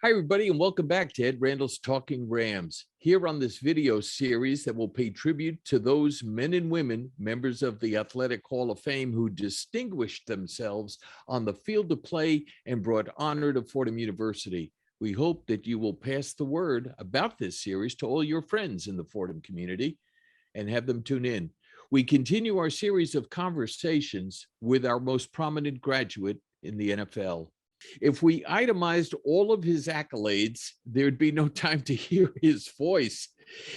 Hi, everybody, and welcome back to Ed Randall's Talking Rams. Here on this video series that will pay tribute to those men and women, members of the Athletic Hall of Fame, who distinguished themselves on the field of play and brought honor to Fordham University. We hope that you will pass the word about this series to all your friends in the Fordham community and have them tune in. We continue our series of conversations with our most prominent graduate in the NFL. If we itemized all of his accolades, there'd be no time to hear his voice.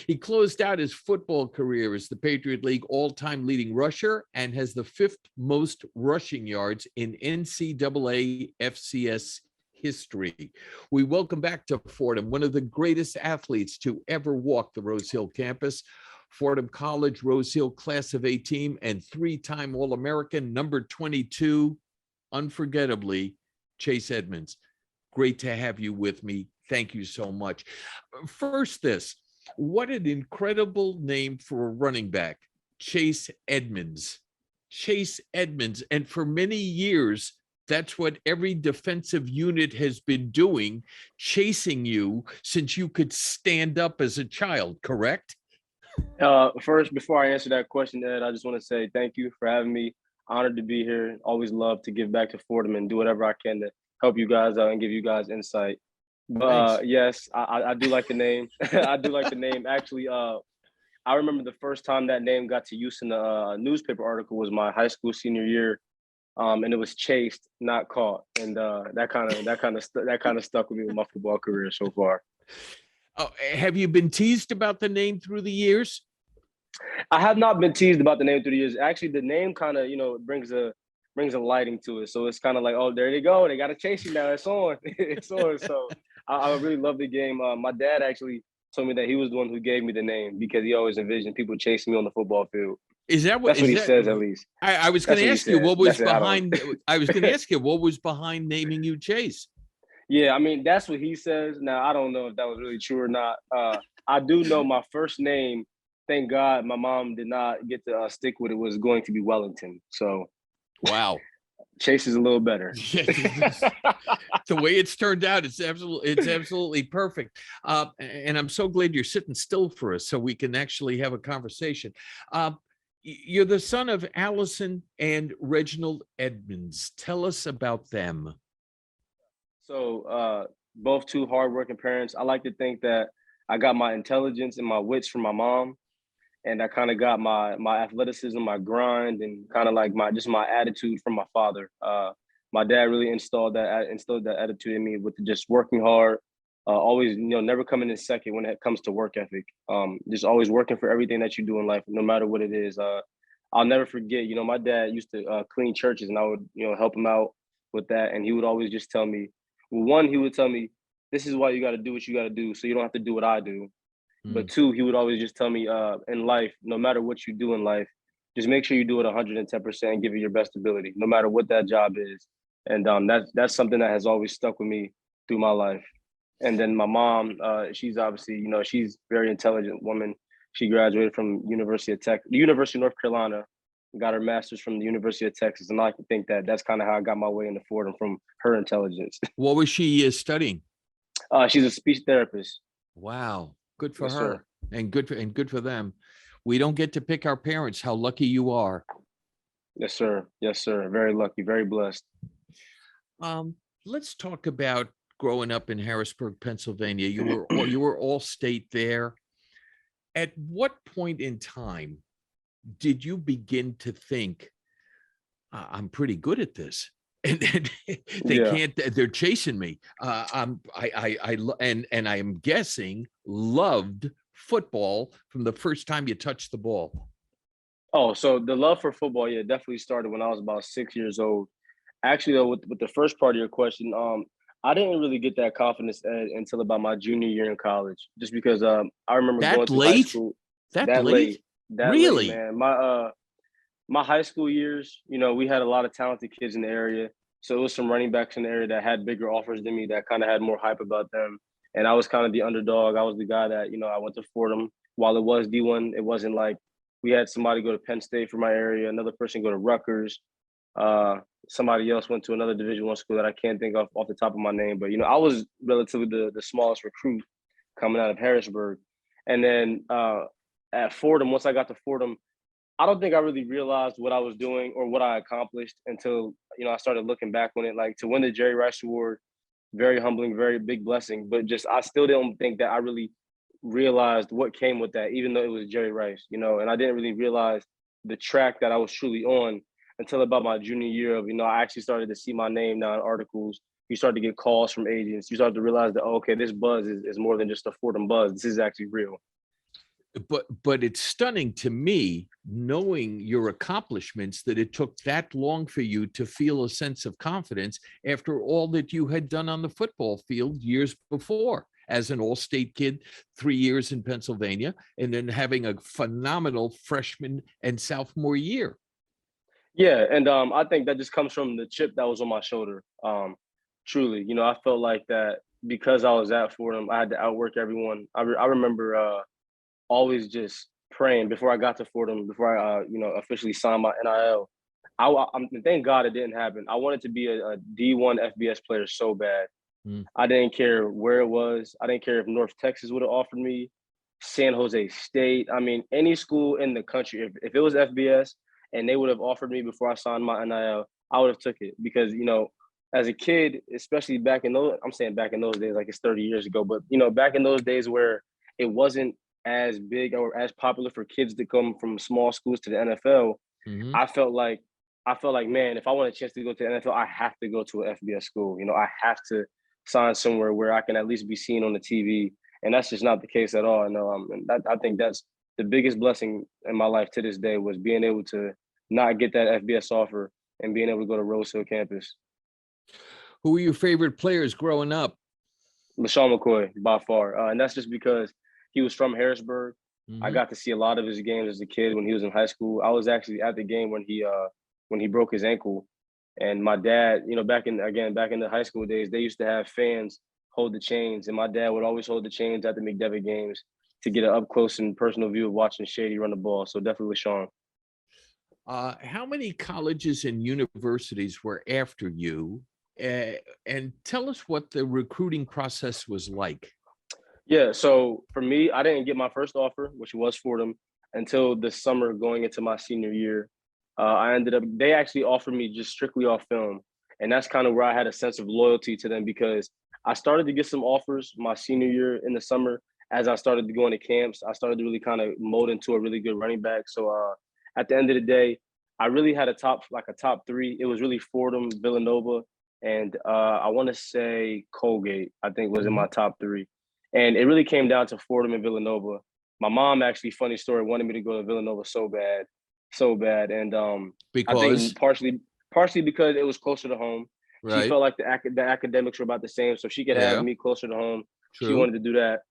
He closed out his football career as the Patriot League all-time leading rusher and has the fifth most rushing yards in NCAA FCS history. We welcome back to Fordham one of the greatest athletes to ever walk the Rose Hill campus, Fordham College Rose Hill class of 18 and three-time All-American, number 22, unforgettably, Chase Edmonds. Great to have you with me. Thank you so much. First, what an incredible name for a running back, Chase Edmonds. Chase Edmonds. And for many years, that's what every defensive unit has been doing, chasing you since you could stand up as a child, correct? First, before I answer that question, Ed, I just want to say thank you for having me. Honored to be here. Always love to give back to Fordham and do whatever I can to help you guys out and give you guys insight. But yes, I do like the name. I do like the name. Actually, I remember the first time that name got to use in a newspaper article was my high school senior year, and it was chased, not caught, and that kind of stuck with me with my football career so far. Oh, have you been teased about the name through the years? I have not been teased about the name through the years. Actually, the name kind of, brings a lighting to it. So it's kind of like, oh, there they go. They got to chase you now. It's on. It's on. So I really love the game. My dad actually told me that he was the one who gave me the name because he always envisioned people chasing me on the football field. That's what he says, at least. I was going to ask you what was behind. I was going to ask you what was behind naming you Chase. Yeah, I mean, that's what he says. Now, I don't know if that was really true or not. I do know my first name, thank God my mom did not get to stick with it, was going to be Wellington. So, wow. Chase is a little better. The way it's turned out, it's absolutely perfect. And I'm so glad you're sitting still for us so we can actually have a conversation. You're the son of Allison and Reginald Edmonds. Tell us about them. So both two hardworking parents. I like to think that I got my intelligence and my wits from my mom, and I kind of got my athleticism, my grind, and kind of like my attitude from my father. My dad really instilled that attitude in me with just working hard, always never coming in second when it comes to work ethic. Just always working for everything that you do in life, no matter what it is. I'll never forget. My dad used to clean churches, and I would help him out with that, and he would always just tell me. Well, one, he would tell me, this is why you got to do what you got to do so you don't have to do what I do. But two, he would always just tell me in life, no matter what you do in life, just make sure you do it 110% and give it your best ability, no matter what that job is. And that's something that has always stuck with me through my life. And then my mom, she's obviously, she's a very intelligent woman. She graduated from the University of North Carolina, got her master's from the University of Texas. And I like to think that that's kind of how I got my way into Fordham, from her intelligence. What was she studying? She's a speech therapist. Wow. Good for Yes, her. Sir. And good for them. We don't get to pick our parents. How lucky you are. Yes, sir. Yes, sir. Very lucky, very blessed. Let's talk about growing up in Harrisburg, Pennsylvania. You were all state there. At what point in time did you begin to think, I'm pretty good at this? And they're chasing me. I am guessing loved football from the first time you touched the ball. Oh, so the love for football, yeah, definitely started when I was about 6 years old. Actually, though, with the first part of your question, I didn't really get that confidence until about my junior year in college, just because I remember going through high school. That late? Really? Man. My high school years, we had a lot of talented kids in the area. So it was some running backs in the area that had bigger offers than me, that kind of had more hype about them. And I was kind of the underdog. I was the guy that, I went to Fordham. While it was D1, it wasn't like we had somebody go to Penn State from my area, another person go to Rutgers. somebody else went to another Division I school that I can't think of off the top of my name. But I was relatively the smallest recruit coming out of Harrisburg, and then at Fordham, once I got to Fordham, I don't think I really realized what I was doing or what I accomplished until I started looking back on it. Like, to win the Jerry Rice Award, very humbling, very big blessing. But just I still don't think that I really realized what came with that, even though it was Jerry Rice, and I didn't really realize the track that I was truly on until about my junior year of, I actually started to see my name now in articles. You start to get calls from agents. You start to realize that, okay, this buzz is more than just a Fordham buzz. This is actually real. But it's stunning to me, knowing your accomplishments, that it took that long for you to feel a sense of confidence after all that you had done on the football field years before as an all-state kid, 3 years in Pennsylvania, and then having a phenomenal freshman and sophomore year. Yeah, and I think that just comes from the chip that was on my shoulder. Truly, I felt like that because I was at Fordham, I had to outwork everyone. I remember always just praying before I got to Fordham, before I officially signed my NIL. Thank God it didn't happen. I wanted to be a D1 FBS player so bad. I didn't care where it was. I didn't care if North Texas would have offered me, San Jose State. I mean, any school in the country, if it was FBS and they would have offered me before I signed my NIL, I would have took it because, as a kid, especially back in those days, like it's 30 years ago, but, back in those days where it wasn't as big or as popular for kids to come from small schools to the NFL, I felt like, man, if I want a chance to go to the NFL, I have to go to an FBS school. I have to sign somewhere where I can at least be seen on the TV. And that's just not the case at all. I think that's the biggest blessing in my life to this day, was being able to not get that FBS offer and being able to go to Rose Hill campus. Who were your favorite players growing up? LaShawn McCoy, by far. And that's just because he was from Harrisburg. I got to see a lot of his games as a kid when he was in high school. I was actually at the game when he broke his ankle. And my dad, back in the high school days, they used to have fans hold the chains. And my dad would always hold the chains at the McDevitt games to get an up close and personal view of watching Shady run the ball. So definitely LaShawn. How many colleges and universities were after you? And tell us what the recruiting process was like. Yeah, so for me, I didn't get my first offer, which was Fordham, until the summer going into my senior year. They actually offered me just strictly off film. And that's kind of where I had a sense of loyalty to them, because I started to get some offers my senior year in the summer. As I started to go into camps, I started to really kind of mold into a really good running back. So at the end of the day, I really had a top three. It was really Fordham, Villanova, and I want to say Colgate, I think, was in my top three. And it really came down to Fordham and Villanova. My mom, actually, funny story, wanted me to go to Villanova so bad. And because I think partially because it was closer to home. Right. She felt like the academics were about the same, so she could have me closer to home. True. She wanted to do that.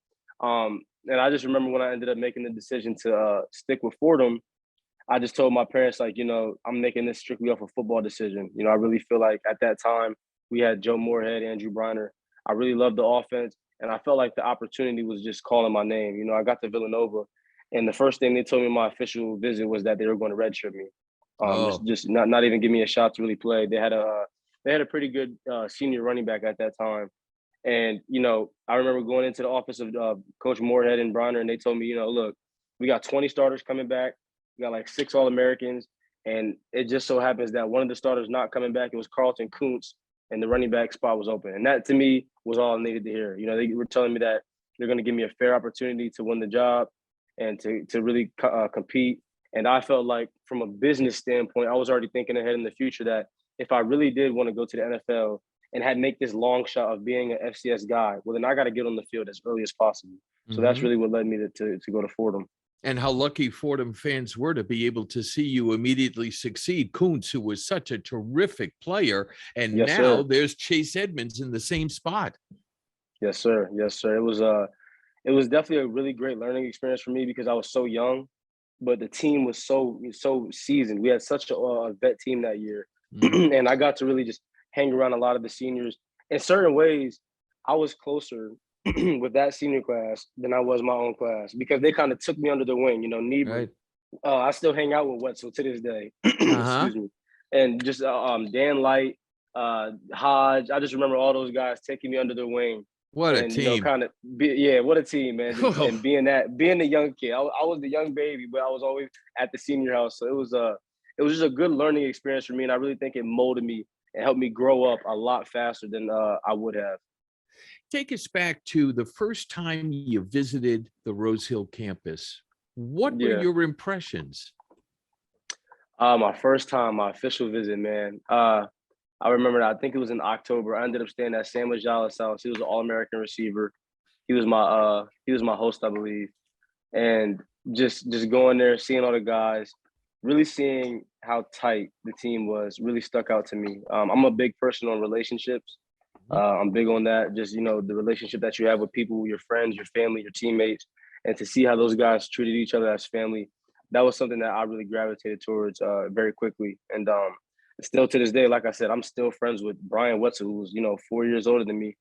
And I just remember when I ended up making the decision to stick with Fordham, I just told my parents, like, I'm making this strictly off a football decision. I really feel like at that time we had Joe Moorhead, Andrew Briner. I really loved the offense, and I felt like the opportunity was just calling my name. I got to Villanova, and the first thing they told me in my official visit was that they were going to redshirt me. Just not even give me a shot to really play. They had a pretty good senior running back at that time. And, I remember going into the office of Coach Moorhead and Briner, and they told me, look, we got 20 starters coming back. We got like 6 All-Americans. And it just so happens that one of the starters not coming back, it was Carlton Kuntz, and the running back spot was open. And that, to me, was all I needed to hear. They were telling me that they're going to give me a fair opportunity to win the job and to really compete. And I felt like, from a business standpoint, I was already thinking ahead in the future that if I really did want to go to the NFL and had make this long shot of being an FCS guy, well, then I got to get on the field as early as possible. So that's really what led me to go to Fordham. And how lucky Fordham fans were to be able to see you immediately succeed. Kuntz, who was such a terrific player, and now there's Chase Edmonds in the same spot. Yes, sir. Yes, sir. It was definitely a really great learning experience for me because I was so young, but the team was so seasoned. We had such a vet team that year, and I got to really just hang around a lot of the seniors. In certain ways, I was closer with that senior class than I was my own class because they kind of took me under the wing. Niebuhr, right. I still hang out with Wetzel to this day. Excuse me. and just Dan Light, Hodge. I just remember all those guys taking me under their wing, What a and team. kind of what a team, man. And being the young kid, I was the young baby, but I was always at the senior house, so it was just a good learning experience for me, and I really think it molded me and helped me grow up a lot faster than I would have. Take us back to the first time you visited the Rose Hill campus. What were Yeah. your impressions? My first time, my official visit, man. I remember that. I think it was in October. I ended up staying at Sam Majalis' house. He was an All-American receiver. He was my host, I believe. And just going there, seeing all the guys, really seeing how tight the team was, really stuck out to me. I'm a big person on relationships. I'm big on that. Just the relationship that you have with people, your friends, your family, your teammates, and to see how those guys treated each other as family. That was something that I really gravitated towards very quickly. And still to this day, like I said, I'm still friends with Brian Wetzel, who was 4 years older than me,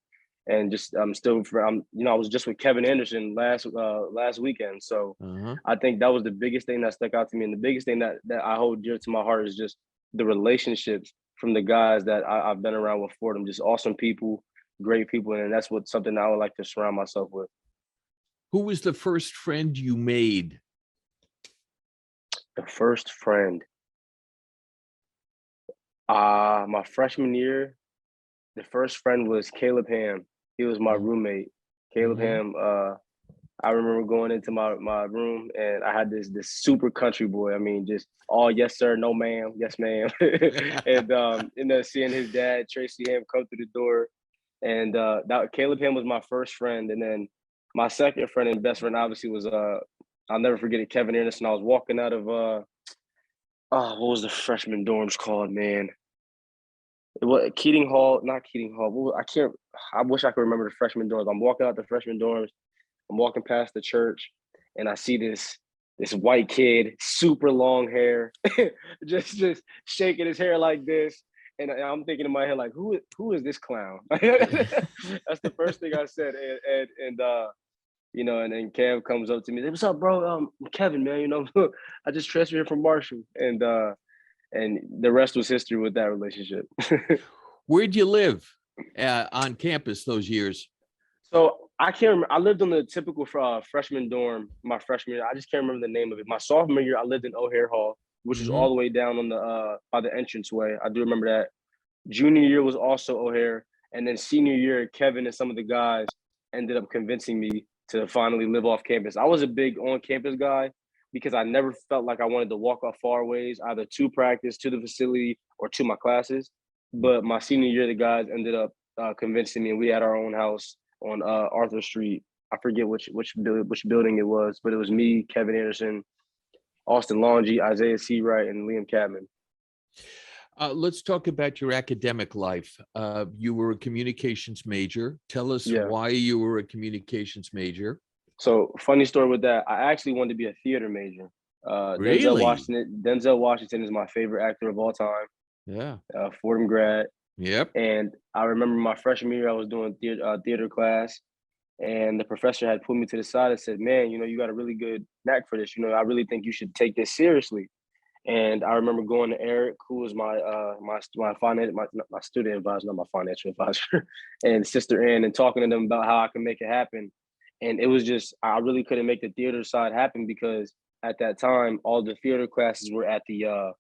and just I was just with Kevin Anderson last weekend. So I think that was the biggest thing that stuck out to me, and the biggest thing that I hold dear to my heart is just the relationships from the guys that I've been around with Fordham. Just awesome people, great people, and that's something I would like to surround myself with. Who was the first friend you made? The first friend. My freshman year, the first friend was Caleb Ham. He was my roommate. Caleb Ham, I remember going into my room, and I had this super country boy. I mean, just all yes sir, no ma'am, yes ma'am, and seeing his dad Tracy Ham come through the door, and that Caleb Ham was my first friend, and then my second friend and best friend obviously was I'll never forget it, Kevin Anderson. I was walking out of what was the freshman dorms called, man? What Keating Hall, not Keating Hall. I can't. I wish I could remember the freshman dorms. I'm walking out the freshman dorms. I'm walking past the church, and I see this white kid, super long hair, just shaking his hair like this, and I'm thinking in my head like, who is this clown? That's the first thing I said, and and then Kev comes up to me, "What's up, bro? I'm Kevin, man. I just transferred here from Marshall," and the rest was history with that relationship. Where'd you live on campus those years? So I can't remember. I lived on the typical freshman dorm my freshman year. I just can't remember the name of it. My sophomore year, I lived in O'Hare Hall, which is all the way down on the by the entranceway. I do remember that. Junior year was also O'Hare, and then senior year, Kevin and some of the guys ended up convincing me to finally live off campus. I was a big on-campus guy because I never felt like I wanted to walk off far ways, either to practice, to the facility, or to my classes. But my senior year, the guys ended up convincing me, and we had our own house on Arthur Street. I forget which building it was, but it was me, Kevin Anderson, Austin Longy, Isaiah Seawright, and Liam Cadman. Let's talk about your academic life. You were a communications major. Tell us why you were a communications major. So, funny story with that. I actually wanted to be a theater major. Really? Denzel Washington is my favorite actor of all time. Yeah. Fordham grad. Yep. And I remember my freshman year, I was doing theater class, and the professor had put me to the side and said, "Man, you got a really good knack for this. I really think you should take this seriously." And I remember going to Eric, who was my student advisor, not my financial advisor, and Sister Ann, and talking to them about how I can make it happen. And it was just, I really couldn't make the theater side happen because at that time, all the theater classes were at the,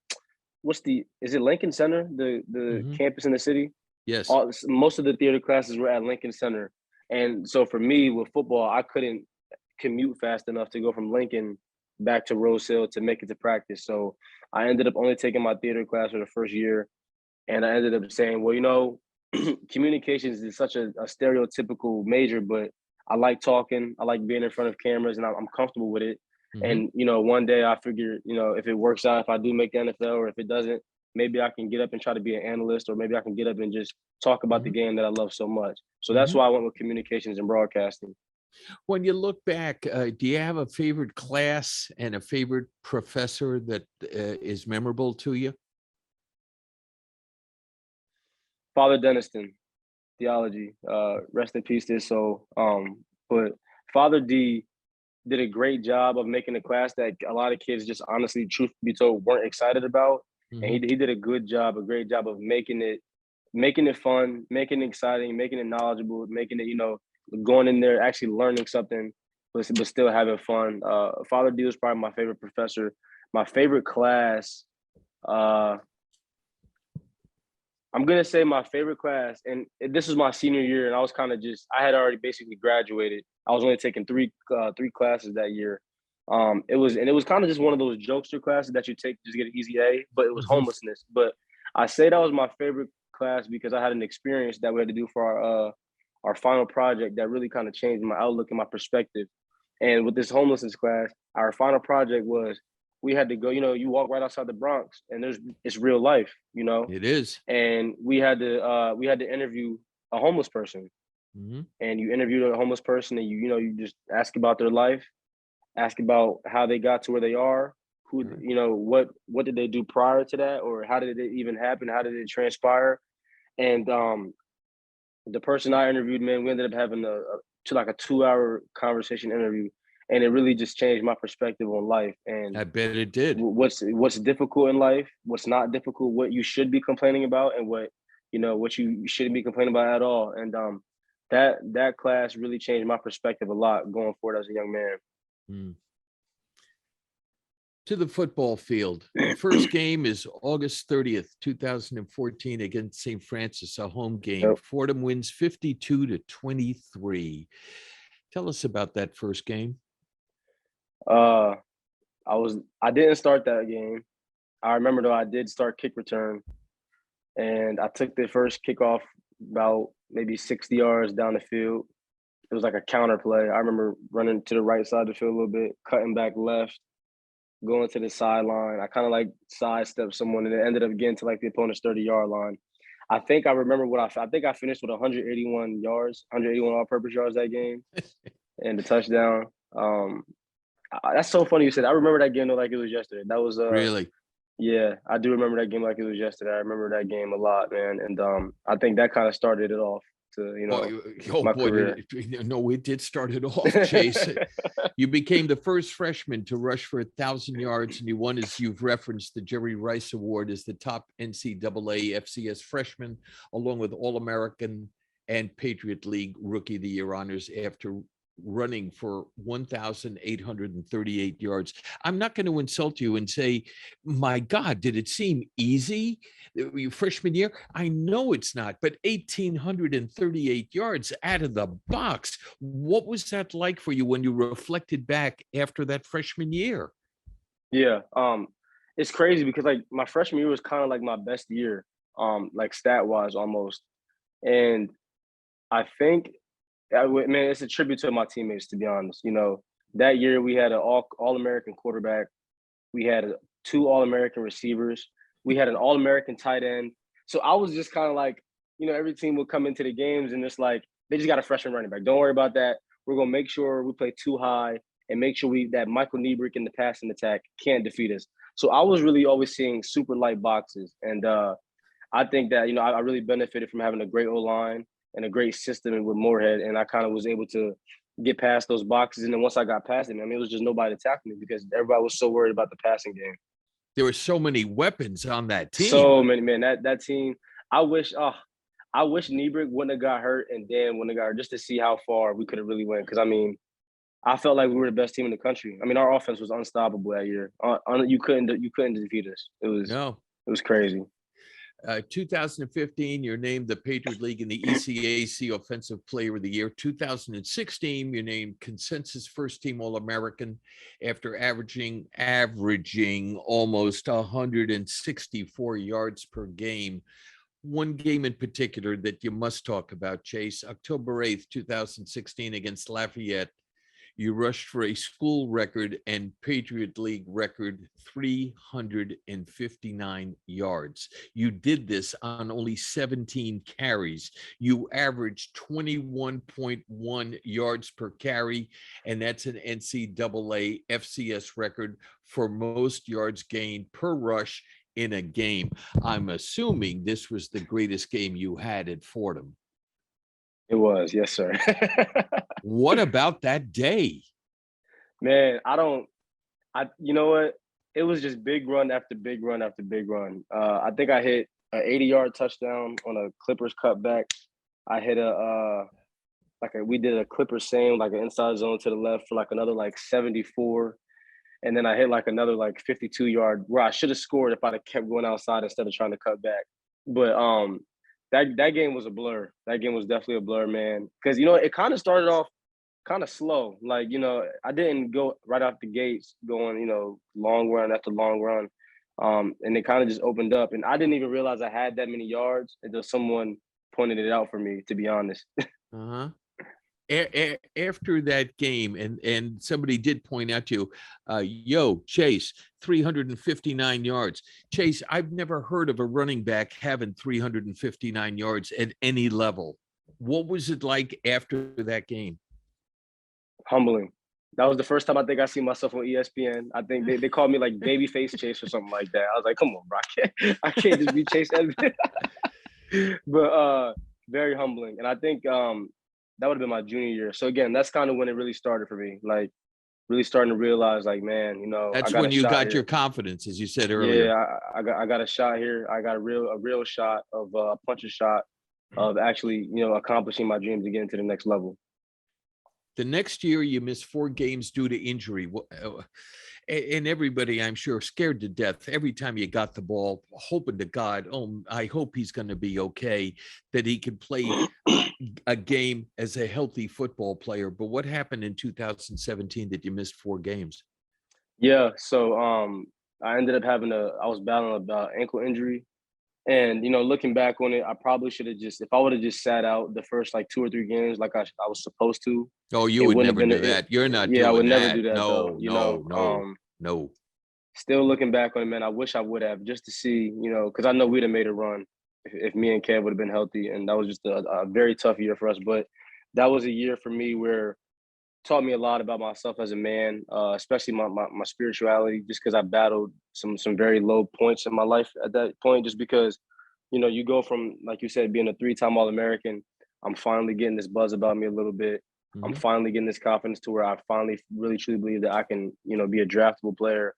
is it Lincoln Center, the campus in the city? Yes. Most of the theater classes were at Lincoln Center. And so for me with football, I couldn't commute fast enough to go from Lincoln back to Rose Hill to make it to practice. So I ended up only taking my theater class for the first year. And I ended up saying, well, communications is such a stereotypical major, but I like talking. I like being in front of cameras, and I'm comfortable with it. And, one day I figure, if it works out, if I do make the NFL, or if it doesn't, maybe I can get up and try to be an analyst, or maybe I can get up and just talk about the game that I love so much. So that's why I went with communications and broadcasting. When you look back, do you have a favorite class and a favorite professor that is memorable to you? Father Denniston, theology. Rest in peace to his soul. But Father D did a great job of making a class that a lot of kids just honestly, truth be told, weren't excited about. And Mhm. he did a great job of making it fun, making it exciting, making it knowledgeable, making it, going in there actually learning something, but still having fun. Father D was probably my favorite professor. My favorite class, uh, I'm gonna say my favorite class, and this was my senior year, and I was kind of I had already basically graduated. I was only taking three classes that year. It was kind of just one of those jokester classes that you take just get an easy A, but it was Mhm. homelessness. But I say that was my favorite class because I had an experience that we had to do for our final project that really kind of changed my outlook and my perspective. And with this homelessness class, our final project was we had to go. You walk right outside the Bronx, and it's real life. It is. And we had to interview a homeless person, Mhm. and you interview a homeless person, and you just ask about their life, ask about how they got to where they are, who Right. what did they do prior to that, or how did it even happen, how did it transpire. And the person I interviewed, man, we ended up having to like a 2-hour conversation interview, and it really just changed my perspective on life and I bet it did. what's difficult in life, what's not difficult, what you should be complaining about, and what you shouldn't be complaining about at all. And that class really changed my perspective a lot going forward as a young man. Mm. To the football field. The first game is August 30th, 2014 against St. Francis, a home game. Yep. Fordham wins 52-23. Tell us about that first game. Uh, I didn't start that game. I remember though I did start kick return, and I took the first kickoff about maybe 60 yards down the field. It was like a counter play. I remember running to the right side of the field a little bit, cutting back left, going to the sideline. I kind of like sidestepped someone, and it ended up getting to like the opponent's 30-yard line. I think I remember I think I finished with 181 yards, 181 all-purpose yards that game, and the touchdown. That's so funny you said. I remember that game though, like it was yesterday. That was Really? yeah, I do remember that game like it was yesterday. I remember that game a lot, man, and I think that kind of started it off to Oh, oh my boy, career. no, it did start it off, Chase. You became the first freshman to rush for 1,000 yards, and you won, as you've referenced, the Jerry Rice Award as the top NCAA FCS freshman, along with All-American and Patriot League Rookie of the Year honors after running for 1,838 yards. I'm not going to insult you and say, my God, did it seem easy your freshman year? I know it's not, but 1,838 yards out of the box. What was that like for you when you reflected back after that freshman year? Yeah, it's crazy because like my freshman year was kind of like my best year, like stat wise almost, and I think man, it's a tribute to my teammates, to be honest. That year we had an all American quarterback, we had two All American receivers, we had an All American tight end. So I was just kind of like, every team would come into the games and it's like they just got a freshman running back. Don't worry about that. We're gonna make sure we play too high and make sure that Michael Niebrick in the passing attack can't defeat us. So I was really always seeing super light boxes, and I think that I really benefited from having a great O line and a great system with Moorhead, and I kind of was able to get past those boxes. And then once I got past it, I mean, it was just nobody to tackle me because everybody was so worried about the passing game. There were so many weapons on that team. So many, man. That team. I wish. I wish Niebrick wouldn't have got hurt and Dan wouldn't have got hurt just to see how far we could have really went. Because I mean, I felt like we were the best team in the country. I mean, our offense was unstoppable that year. You couldn't defeat us. No. It was crazy. 2015, you're named the Patriot League and the ECAC Offensive Player of the Year. 2016, you're named consensus first team All-American after averaging almost 164 yards per game. One game in particular that you must talk about, Chase. October 8th, 2016 against Lafayette. You rushed for a school record and Patriot League record 359 yards. You did this on only 17 carries. You averaged 21.1 yards per carry, and that's an NCAA FCS record for most yards gained per rush in a game. I'm assuming this was the greatest game you had at Fordham. It was, yes, sir. What about that day? Man, you know what? it was just big run after big run after big run. I think I hit an 80-yard touchdown on a Clippers cutback. I hit we did a Clippers same, like an inside zone to the left for like another like 74. And then I hit like another like 52-yard where I should have scored if I'd have kept going outside instead of trying to cut back. But that game was a blur. That game was definitely a blur, man. Because, it kind of started off kind of slow. Like, I didn't go right off the gates going, long run after long run. And it kind of just opened up. And I didn't even realize I had that many yards until someone pointed it out for me, to be honest. Uh-huh. After that game, and somebody did point out to you, Chase, 359 yards. Chase, I've never heard of a running back having 359 yards at any level. What was it like after that game? Humbling. That was the first time I think I seen myself on ESPN. I think they called me like Babyface Chase or something like that. I was like, come on, bro. I can't just be Chase Edmonds. But very humbling. And I think that would have been my junior year. So again, that's kind of when it really started for me. Like really starting to realize, like, man, that's I got when you got here. Your confidence, as you said earlier. Yeah, I got a shot here. I got a real shot of a puncher shot of actually, accomplishing my dreams to get into the next level. The next year, you missed 4 games due to injury. And everybody, I'm sure, scared to death every time you got the ball, hoping to God, I hope he's going to be okay, that he can play a game as a healthy football player. But what happened in 2017 that you missed 4 games? Yeah, so I ended up I was battling an ankle injury. And, looking back on it, I probably should have if I would have just sat out the first like 2 or 3 games like I was supposed to. Oh, you would never do that. You're not doing that. Yeah, I would never do that. No. Still looking back on it, man, I wish I would have, just to see, because I know we'd have made a run if me and Kev would have been healthy. And that was just a very tough year for us. But that was a year for me where taught me a lot about myself as a man, especially my spirituality, just because I battled some very low points in my life at that point, just because, you go from, like you said, being a 3-time All-American. I'm finally getting this buzz about me a little bit. Mm-hmm. I'm finally getting this confidence to where I finally really truly believe that I can, be a draftable player.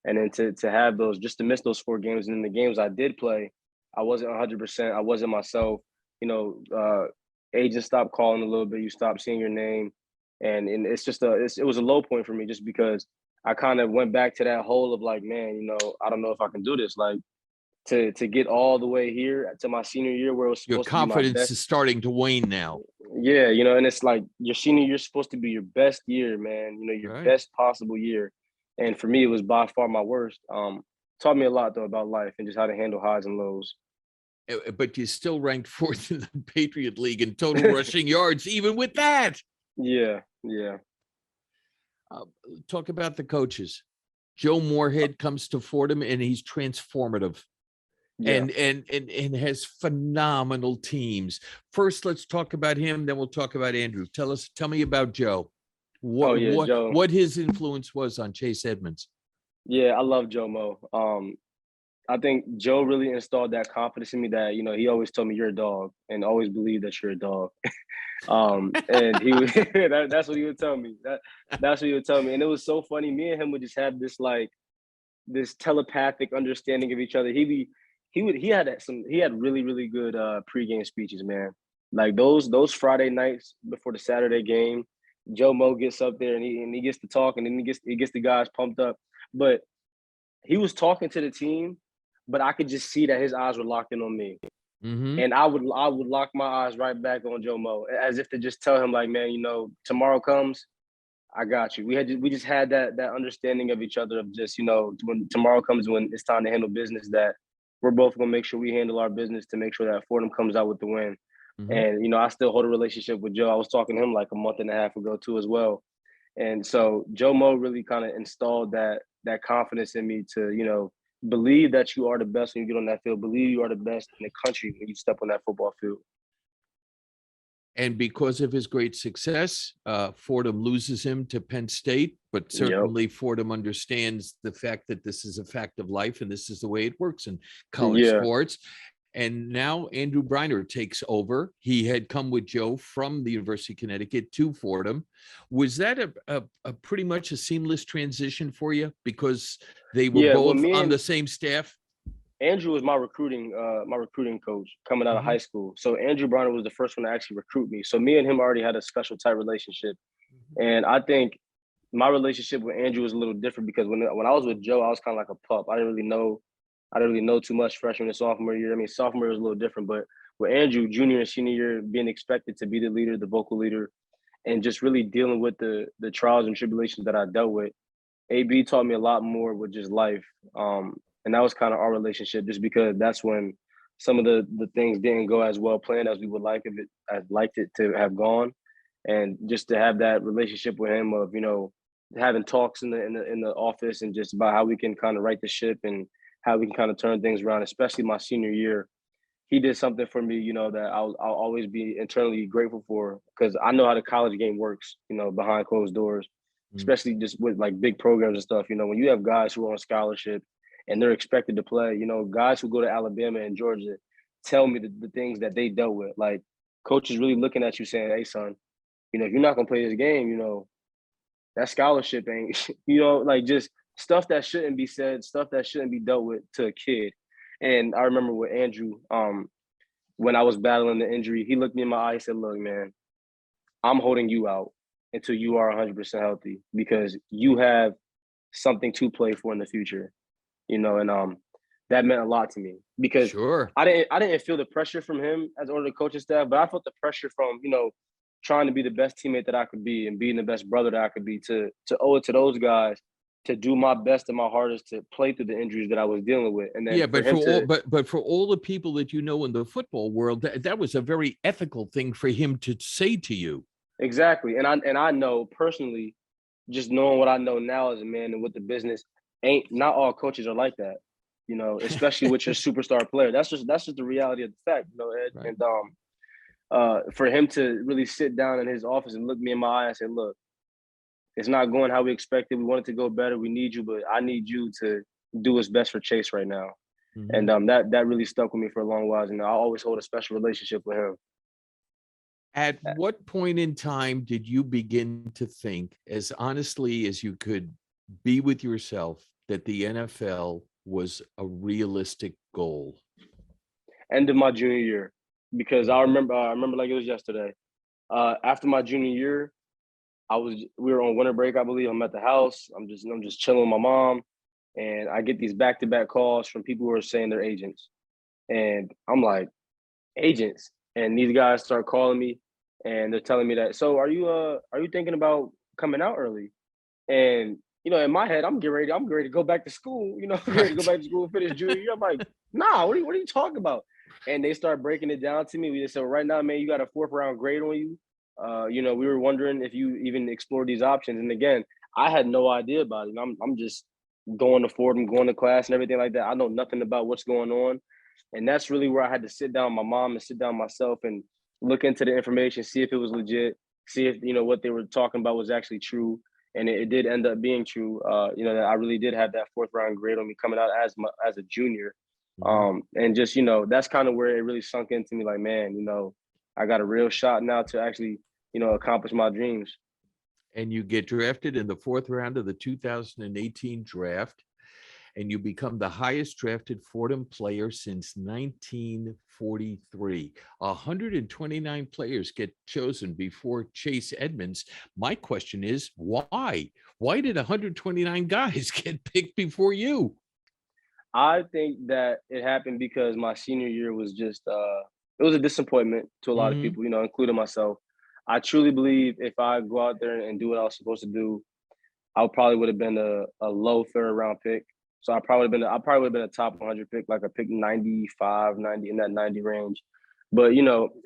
And then to have those, just to miss those 4 games. And in the games I did play, I wasn't 100%. I wasn't myself. Agents stopped calling a little bit. You stopped seeing your name. And it's just it was a low point for me, just because I kind of went back to that hole of like, man, I don't know if I can do this. Like to get all the way here to my senior year where it was supposed your confidence is starting to wane now. Yeah, and it's like your senior year is supposed to be your best year, man. Your right. Best possible year. And for me, it was by far my worst. Taught me a lot though about life and just how to handle highs and lows. But you still ranked 4th in the Patriot League in total rushing yards, even with that. Yeah. Talk about the coaches. Joe Moorhead comes to Fordham and he's transformative. Yeah. And has phenomenal teams. First, let's talk about him, then we'll talk about Andrew. Tell me about Joe. Joe. What his influence was on Chase Edmonds. Yeah, I love Joe Mo. I think Joe really installed that confidence in me that, he always told me you're a dog and always believe that you're a dog. And he would, that's what he would tell me. That's what he would tell me. And it was so funny. Me and him would just have this telepathic understanding of each other. He had really, really good pregame speeches, man. Like those Friday nights before the Saturday game, Joe Mo gets up there and he gets to talk, and then he gets the guys pumped up. But he was talking to the team, but I could just see that his eyes were locked in on me. Mm-hmm. And I would lock my eyes right back on Joe Mo, as if to just tell him, like, man, tomorrow comes, I got you. We just had that understanding of each other of just, when tomorrow comes, when it's time to handle business, that we're both gonna make sure we handle our business to make sure that Fordham comes out with the win. Mm-hmm. And I still hold a relationship with Joe. I was talking to him like a month and a half ago too as well. And so Joe Mo really kind of installed that confidence in me to, believe that you are the best when you get on that field. Believe you are the best in the country when you step on that football field. And because of his great success, Fordham loses him to Penn State, but certainly Fordham understands the fact that this is a fact of life and this is the way it works in college sports. And now Andrew Briner takes over. He had come with Joe from the University of Connecticut to Fordham. Was that a pretty much a seamless transition for you because they were Yeah, well, both me on and the same staff? Andrew was my recruiting coach coming out of Mhm. high school. So Andrew Bronner was the first one to actually recruit me. So me and him already had a special type relationship. And I think my relationship with Andrew was a little different because when I was with Joe, I was kind of like a pup. I didn't really know too much freshman and sophomore year. I mean, sophomore year was a little different, but with Andrew, junior and senior year, being expected to be the leader, the vocal leader, and just really dealing with the trials and tribulations that I dealt with, AB taught me a lot more with just life. And that was kind of our relationship, just because that's when some of the things didn't go as well planned as we would like it. I'd liked it to have gone, and just to have that relationship with him of having talks in the office and just about how we can kind of right the ship and how we can kind of turn things around, especially my senior year. He did something for me, that I'll always be internally grateful for, because I know how the college game works, behind closed doors, Mm. especially just with like big programs and stuff. When you have guys who are on scholarship and they're expected to play, guys who go to Alabama and Georgia tell me the things that they dealt with. Like, coaches really looking at you saying, "Hey, son, if you're not gonna play this game, that scholarship ain't," like just stuff that shouldn't be said, stuff that shouldn't be dealt with to a kid. And I remember with Andrew, when I was battling the injury, he looked me in my eye and said, "Look, man, I'm holding you out until you are 100% healthy, because you have something to play for in the future." And that meant a lot to me, because Sure. I didn't feel the pressure from him as one of the coaching staff, but I felt the pressure from trying to be the best teammate that I could be and being the best brother that I could be, to owe it to those guys to do my best and my hardest to play through the injuries that I was dealing with, and then Yeah, for but him to for all the people that you know in the football world, that was a very ethical thing for him to say to you. exactly, and I know personally, just knowing what I know now as a man and with the business, ain't not all coaches are like that, especially with your superstar player. That's just the reality of the fact, Ed. Right. And for him to really sit down in his office and look me in my eye and say, "Look, it's not going how we expected. We want it to go better. We need you, but I need you to do what's best for Chase right now." Mhm. And that really stuck with me for a long while, and I always hold a special relationship with him. At what point in time did you begin to think, as honestly as you could be with yourself, that the NFL was a realistic goal? End of my junior year, because I Mhm. remember I remember like it was yesterday. After my junior year, we were on winter break, I believe. I'm at the house. I'm just chilling with my mom, and I get these back-to-back calls from people who are saying they're agents. And I'm like, "Agents?" And these guys start calling me, and they're telling me that, "So are you thinking about coming out early?" And in my head, I'm ready to go back to school, I'm ready to go Right. back to school and finish junior year. I'm like, "Nah, what are you talking about?" And they start breaking it down to me. We just said, "Right now, man, you got a fourth round grade on you. We were wondering if you even explored these options." And again, I had no idea about it. I'm just going to Fordham, going to class and everything like that. I know nothing about what's going on. And that's really where I had to sit down with my mom and sit down myself and look into the information, see if it was legit, see if what they were talking about was actually true. And it did end up being true. That I really did have that fourth round grade on me coming out as a junior. Mhm. And just that's kind of where it really sunk into me. Like, man, I got a real shot now to actually accomplish my dreams. And you get drafted in the fourth round of the 2018 draft, and you become the highest drafted Fordham player since 1943. 129 players get chosen before Chase Edmonds. My question is, why? Why did 129 guys get picked before you? I think that it happened because my senior year was just it was a disappointment to a lot of Mhm. people, including myself. I truly believe if I go out there and do what I was supposed to do, I probably would have been a low third round pick. So I probably would have been a top 100 pick, like a pick 95, 90 in that 90 range. But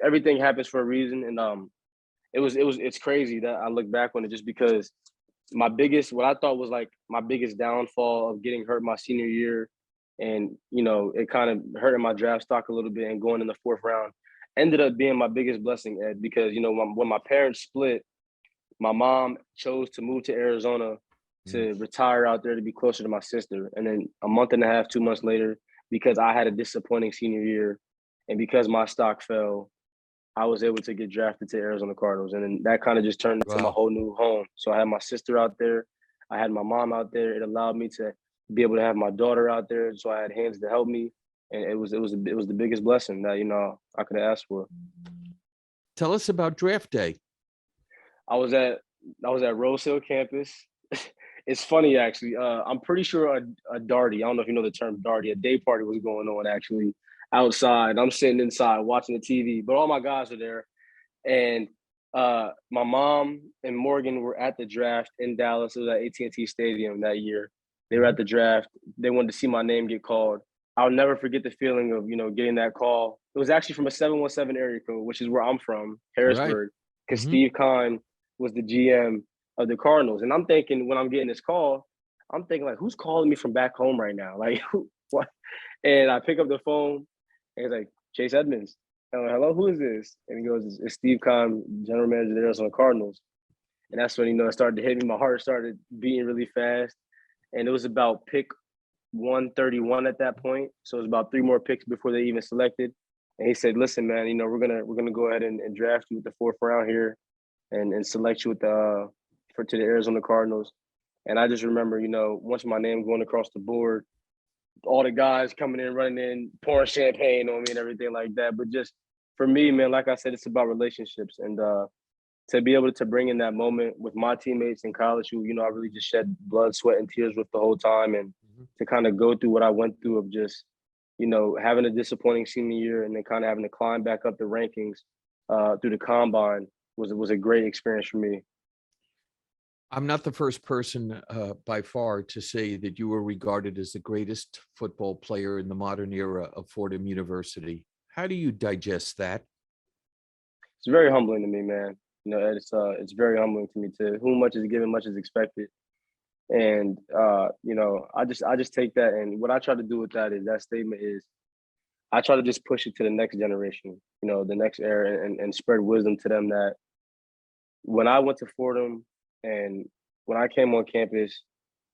everything happens for a reason, and it's crazy that I look back on it, just because what I thought was like my biggest downfall of getting hurt my senior year, and it kind of hurting my draft stock a little bit and going in the fourth round, ended up being my biggest blessing, Ed, because when my parents split, my mom chose to move to Arizona Mm. to retire out there to be closer to my sister. And then a month and a half, 2 months later, because I had a disappointing senior year, And because my stock fell, I was able to get drafted to Arizona Cardinals. And then that kind of just turned into my Wow. whole new home. So I had my sister out there. I had my mom out there. It allowed me to be able to have my daughter out there. So I had hands to help me. And it was the biggest blessing that, I could have asked for. Tell us about draft day. I was at Rose Hill campus. It's funny actually. I'm pretty sure a Darty. I don't know if you know the term Darty. A day party was going on actually outside. I'm sitting inside watching the TV, but all my guys are there. And my mom and Morgan were at the draft in Dallas. It was at AT&T Stadium that year. They were at the draft. They wanted to see my name get called. I'll never forget the feeling of getting that call. It was actually from a 717 area code, which is where I'm from, Right. Harrisburg, because Mhm. Steve Kahn was the GM of the Cardinals. And I'm thinking when I'm getting this call, I'm thinking like, who's calling me from back home right now? Like, what? And I pick up the phone, and it's like Chase Edmonds. I'm like, hello, who is this? And he goes, it's Steve Kahn, general manager of the Arizona Cardinals. And that's when it started to hit me. My heart started beating really fast, and it was about pick 131 at that point. So it was about 3 more picks before they even selected. And he said, "Listen, man, we're gonna go ahead and draft you with the 4th round here, and select you with to the Arizona Cardinals." And I just remember, once my name going across the board, all the guys coming in, running in, pouring champagne on me and everything like that. But just for me, man, like I said, it's about relationships, and to be able to bring in that moment with my teammates in college who, I really just shed blood, sweat, and tears with the whole time, and to kind of go through what I went through of just, having a disappointing senior year and then kind of having to climb back up the rankings through the combine was a great experience for me. I'm not the first person by far to say that you were regarded as the greatest football player in the modern era of Fordham University. How do you digest that? It's very humbling to me, man. It's very humbling to me. To whom much is given, much is expected. And I just take that, and what I try to do with that statement is I try to just push it to the next generation, the next era, and spread wisdom to them that when I went to Fordham and when I came on campus,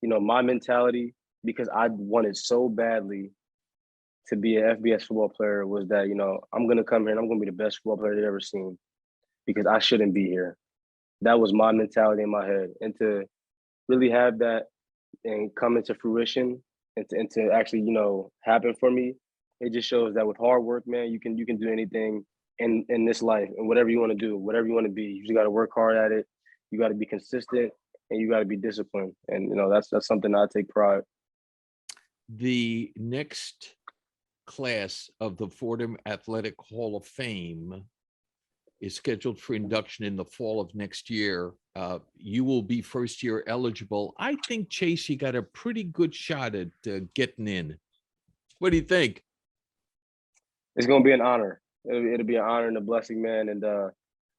my mentality, because I wanted so badly to be an FBS football player, was that, I'm gonna come here and I'm gonna be the best football player they've ever seen because I shouldn't be here. That was my mentality in my head. And to really have that and come into fruition and to actually, happen for me, it just shows that with hard work, man, you can do anything in this life, and whatever you want to do, whatever you want to be, you just got to work hard at it. You got to be consistent, and you got to be disciplined. And that's something I take pride. The next class of the Fordham Athletic Hall of Fame is scheduled for induction in the fall of next year. You will be first year eligible. I think, Chase, you got a pretty good shot at getting in. What do you think? It's gonna be an honor. It'll be an honor and a blessing, man. And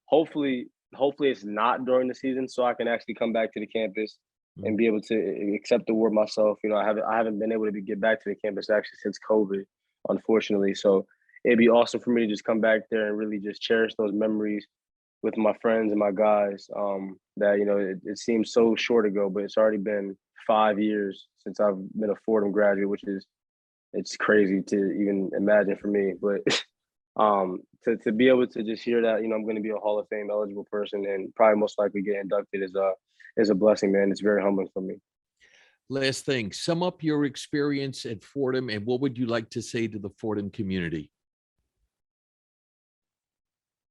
hopefully, hopefully it's not during the season, so I can actually come back to the campus and be able to accept the award myself. I haven't been able to get back to the campus actually since COVID, unfortunately. So it'd be awesome for me to just come back there and really just cherish those memories with my friends and my guys. That it seems so short ago, but it's already been 5 years since I've been a Fordham graduate, which is it's crazy to even imagine for me. But to be able to just hear that, I'm going to be a Hall of Fame eligible person and probably most likely get inducted is a blessing, man. It's very humbling for me. Last thing, sum up your experience at Fordham and what would you like to say to the Fordham community?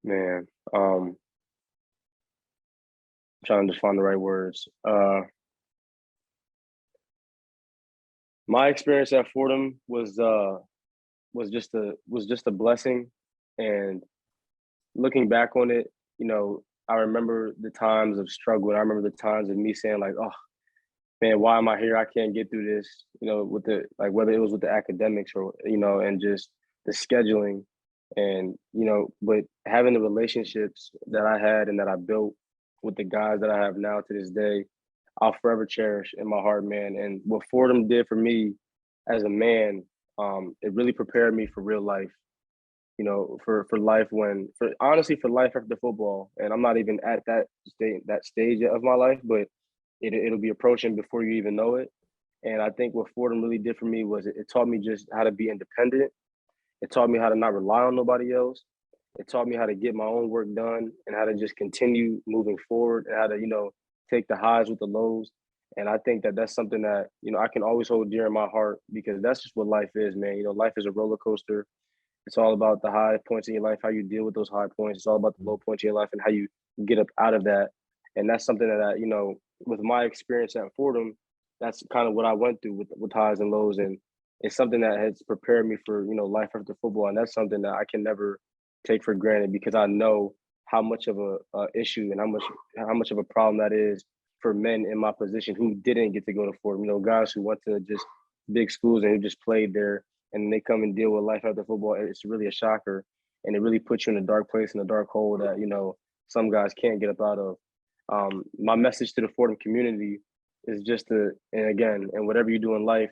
Man, trying to just find the right words. My experience at Fordham was just a blessing, and looking back on it, I remember the times of struggle. I remember the times of me saying like, "Oh man, why am I here? I can't get through this." With the like whether it was with the academics or and just the scheduling, and but having the relationships that I had and that I built with the guys that I have now to this day, I'll forever cherish in my heart, man. And what Fordham did for me as a man, it really prepared me for real life. For life for honestly for life after football. And I'm not even at that stage of my life, but it'll be approaching before you even know it. And I think what Fordham really did for me was it taught me just how to be independent. It taught me how to not rely on nobody else. It taught me how to get my own work done and how to just continue moving forward and how to, take the highs with the lows. And I think that that's something that, I can always hold dear in my heart because that's just what life is, man. Life is a roller coaster. It's all about the high points in your life, how you deal with those high points. It's all about the low points in your life and how you get up out of that. And that's something that, with my experience at Fordham, that's kind of what I went through with highs and lows. And it's something that has prepared me for, life after football. And that's something that I can never take for granted because I know how much of a issue and how much of a problem that is for men in my position who didn't get to go to Fordham. Guys who went to just big schools and who just played there and they come and deal with life after football. It's really a shocker. And it really puts you in a dark place, in a dark hole that, some guys can't get up out of. My message to the Fordham community is just and whatever you do in life,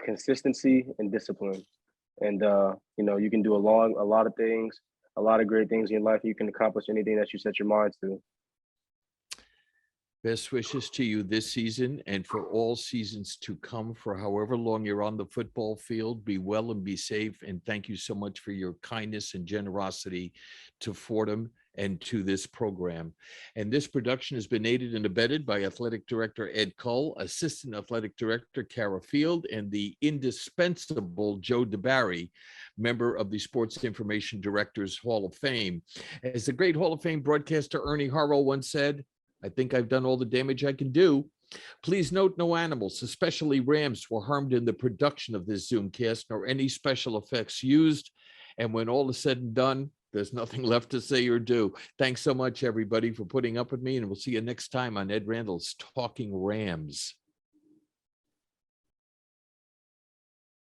consistency and discipline. And you can do a lot of things, a lot of great things in your life. You can accomplish anything that you set your mind to. Best wishes to you this season and for all seasons to come, for however long you're on the football field. Be well and be safe. And thank you so much for your kindness and generosity to Fordham and to this program. And this production has been aided and abetted by Athletic Director Ed Cull, Assistant Athletic Director Kara Field, and the indispensable Joe DeBarry, member of the Sports Information Directors Hall of Fame. As the great Hall of Fame broadcaster Ernie Harwell once said, I think I've done all the damage I can do. Please note no animals, especially rams, were harmed in the production of this Zoomcast, nor any special effects used. And when all is said and done, there's nothing left to say or do. Thanks so much, everybody, for putting up with me, and we'll see you next time on Ed Randall's Talking Rams.